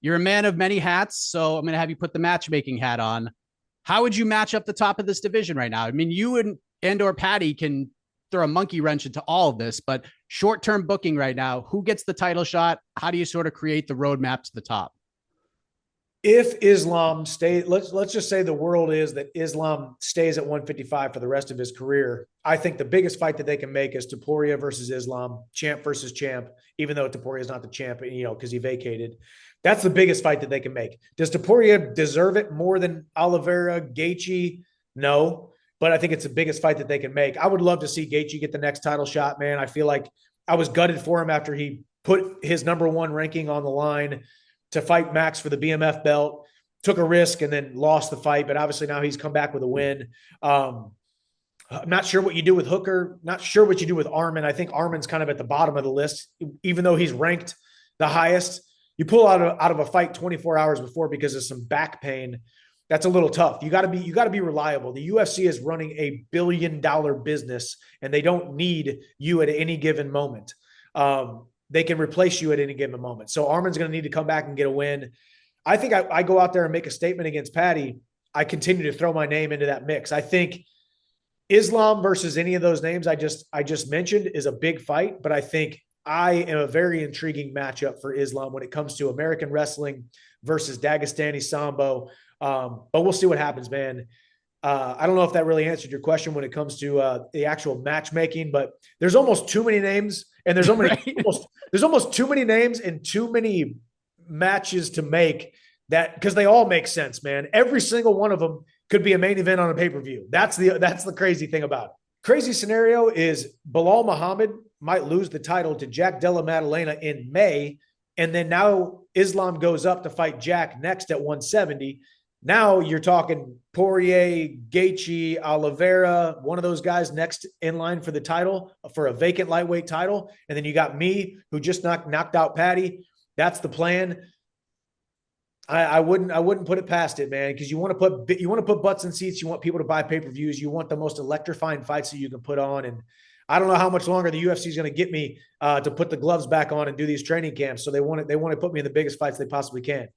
You're a man of many hats, so I'm going to have you put the matchmaking hat on. How would you match up the top of this division right now? I mean, you and or Patty can throw a monkey wrench into all of this, but short-term booking right now, who gets the title shot? How do you sort of create the roadmap to the top? If Islam stays, let's just say the world is that Islam stays at 155 for the rest of his career. I think the biggest fight that they can make is Taporia versus Islam, champ versus champ. Even though Taporia is not the champ, because he vacated. That's the biggest fight that they can make. Does Taporia deserve it more than Oliveira, Gaethje? No, but I think it's the biggest fight that they can make. I would love to see Gaethje get the next title shot, man. I feel like I was gutted for him after he put his number one ranking on the line to fight Max for the BMF belt, took a risk and then lost the fight. But obviously now he's come back with a win. I'm not sure what you do with Hooker. Not sure what you do with Arman. I think Arman's kind of at the bottom of the list, even though he's ranked the highest. You pull out of a fight 24 hours before because of some back pain. That's a little tough. You got to be reliable. The UFC is running a billion-dollar business, and they don't need you at any given moment. They can replace you at any given moment. So Arman's going to need to come back and get a win. I think I go out there and make a statement against Patty. I continue to throw my name into that mix. I think Islam versus any of those names I just mentioned is a big fight, but I think I am a very intriguing matchup for Islam when it comes to American wrestling versus Dagestani Sambo. But we'll see what happens, man. I don't know if that really answered your question when it comes to the actual matchmaking, but there's almost too many names, and there's Right? almost too many names and too many matches to make that because they all make sense, man. Every single one of them could be a main event on a pay-per-view. That's the crazy thing about it. Crazy scenario is Bilal Muhammad might lose the title to Jack Della Maddalena in May, and then now Islam goes up to fight Jack next at 170. Now you're talking Poirier, Gaethje, Oliveira, one of those guys next in line for the title, for a vacant lightweight title. And then you got me, who just knocked out Patty. That's the plan. I wouldn't put it past it, man, because you want to put butts in seats. You want people to buy pay-per-views. You want the most electrifying fights that you can put on. And I don't know how much longer the UFC is going to get me to put the gloves back on and do these training camps. So they want to put me in the biggest fights they possibly can.